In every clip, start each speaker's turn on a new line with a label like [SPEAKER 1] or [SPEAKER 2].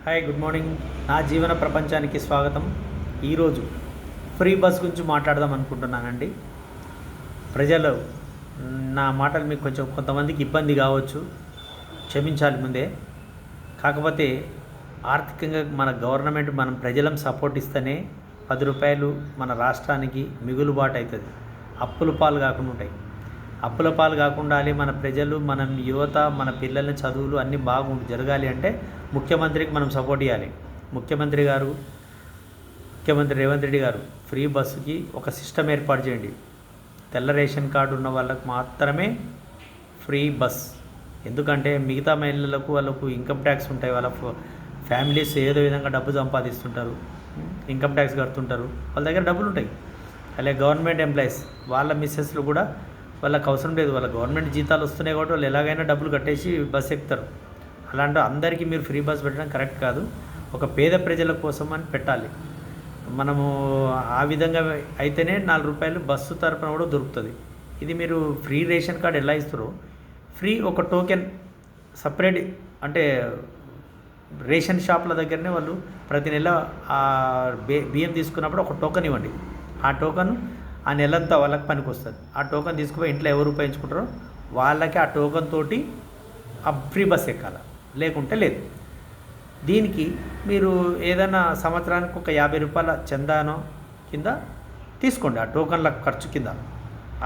[SPEAKER 1] Hi, good morning. నా జీవన ప్రపంచానికి స్వాగతం. ఈరోజు ఫ్రీ బస్ గురించి మాట్లాడదాం అనుకుంటున్నానండి. ప్రజలు నా మాటలు మీకు కొంతమందికి ఇబ్బంది కావచ్చు, క్షమించాలి ముందే. కాకపోతే ఆర్థికంగా మన గవర్నమెంట్ మనం ప్రజలం సపోర్ట్ ఇస్తేనే 10 రూపాయలు మన రాష్ట్రానికి మిగులుబాటు అవుతుంది. అప్పుల పాలు కాకుండా ఉంటాయి. అప్పుల పాలు కాకుండా మన ప్రజలు, మనం యువత, మన పిల్లల చదువులు అన్నీ జరగాలి అంటే ముఖ్యమంత్రికి మనం సపోర్ట్ ఇవ్వాలి. ముఖ్యమంత్రి రేవంత్ రెడ్డి గారు ఫ్రీ బస్సుకి ఒక సిస్టమ్ ఏర్పాటు చేయండి. తెల్ల రేషన్ కార్డు ఉన్న వాళ్ళకు మాత్రమే ఫ్రీ బస్. ఎందుకంటే మిగతా వాళ్ళకు ఇన్కమ్ ట్యాక్స్ ఉంటాయి. వాళ్ళ ఫ్యామిలీస్ ఏదో విధంగా డబ్బు సంపాదిస్తుంటారు, ఇన్కమ్ ట్యాక్స్ కడుతుంటారు, వాళ్ళ దగ్గర డబ్బులు ఉంటాయి. అలాగే గవర్నమెంట్ ఎంప్లాయీస్ వాళ్ళ మిస్సెస్లు కూడా వాళ్ళకి అవసరం లేదు, వాళ్ళ గవర్నమెంట్ జీతాలు వస్తున్నాయి కాబట్టి వాళ్ళు ఎలాగైనా డబ్బులు కట్టేసి బస్ ఎక్కుతారు. అలాంటి అందరికీ మీరు ఫ్రీ బస్ పెట్టడం కరెక్ట్ కాదు. ఒక పేద ప్రజల కోసం అని పెట్టాలి. మనము ఆ విధంగా అయితేనే 4 రూపాయలు బస్సు తరపున కూడా దొరుకుతుంది. ఇది మీరు ఫ్రీ రేషన్ కార్డు ఎలా ఇస్తారో, ఫ్రీ ఒక టోకెన్ సపరేట్, అంటే రేషన్ షాప్ల దగ్గరనే వాళ్ళు ప్రతి నెల ఆ బియ్యం తీసుకున్నప్పుడు ఒక టోకెన్ ఇవ్వండి. ఆ టోకెన్ ఆ నెలంతా వాళ్ళకి పనికి వస్తుంది. ఆ టోకెన్ తీసుకుపోయి ఇంట్లో ఎవరు ఉపయోగించుకుంటారో వాళ్ళకి ఆ టోకెన్ తోటి ఆ ఫ్రీ బస్ ఎక్కాలి, లేకుంటే లేదు. దీనికి మీరు ఏదైనా సంవత్సరానికి ఒక 50 రూపాయల చందానో కింద తీసుకోండి, ఆ టోకన్ల ఖర్చు కింద.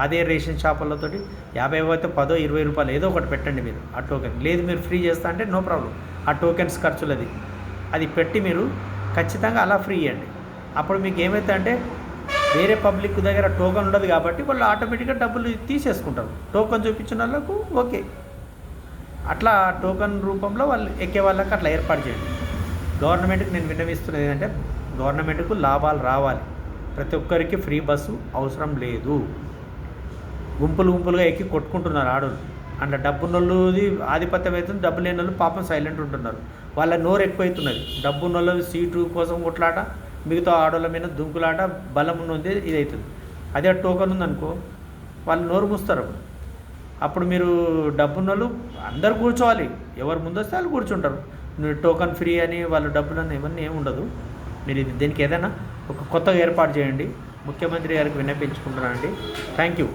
[SPEAKER 1] అదే రేషన్ షాపులతోటి 50 అయితే 10, 20 రూపాయలు ఏదో ఒకటి పెట్టండి మీరు ఆ టోకెన్. లేదు మీరు ఫ్రీ చేస్తా అంటే నో ప్రాబ్లం, ఆ టోకెన్స్ ఖర్చులది అది పెట్టి మీరు ఖచ్చితంగా అలా ఫ్రీ ఇవ్వండి. అప్పుడు మీకు ఏమైతే అంటే వేరే పబ్లిక్ దగ్గర టోకెన్ ఉండదు కాబట్టి వాళ్ళు ఆటోమేటిక్గా డబ్బులు తీసేసుకుంటారు. టోకెన్ చూపించిన వాళ్ళకు ఓకే, అట్లా టోకెన్ రూపంలో వాళ్ళు ఎక్కే వాళ్ళకి అట్లా ఏర్పాటు చేయండి. గవర్నమెంట్కి నేను విన్నవిస్తున్నది ఏంటంటే గవర్నమెంట్కు లాభాలు రావాలి. ప్రతి ఒక్కరికి ఫ్రీ బస్సు అవసరం లేదు. గుంపులుగా ఎక్కి కొట్టుకుంటున్నారు ఆడోళ్ళు. అంటే డబ్బున్నోళ్ళది ఆధిపత్యం అవుతుంది, డబ్బు లేని వాళ్ళు పాపం సైలెంట్ ఉంటున్నారు. వాళ్ళ నోరు ఎక్కువవుతున్నది. డబ్బున్నోళ్ళ సీటు కోసం కొట్లాట, మిగతా ఆడోళ్ళ మీద దుంకులాట, బలం ఉన్నది ఇది అవుతుంది. అదే టోకెన్ ఉందనుకో వాళ్ళు నోరు మూస్తారు. అప్పుడు మీరు డబ్బున్నోళ్ళు అందరు కూర్చోవాలి, ఎవరు ముందు వస్తే వాళ్ళు కూర్చుంటారు. మీరు టోకెన్ ఫ్రీ అని వాళ్ళు డబ్బులని ఇవన్నీ ఏమి ఉండదు. మీరు దీనికి ఏదైనా ఒక కొత్తగా ఏర్పాటు చేయండి. ముఖ్యమంత్రి గారికి విన్నపించుకుంటున్నానండి. Thank you.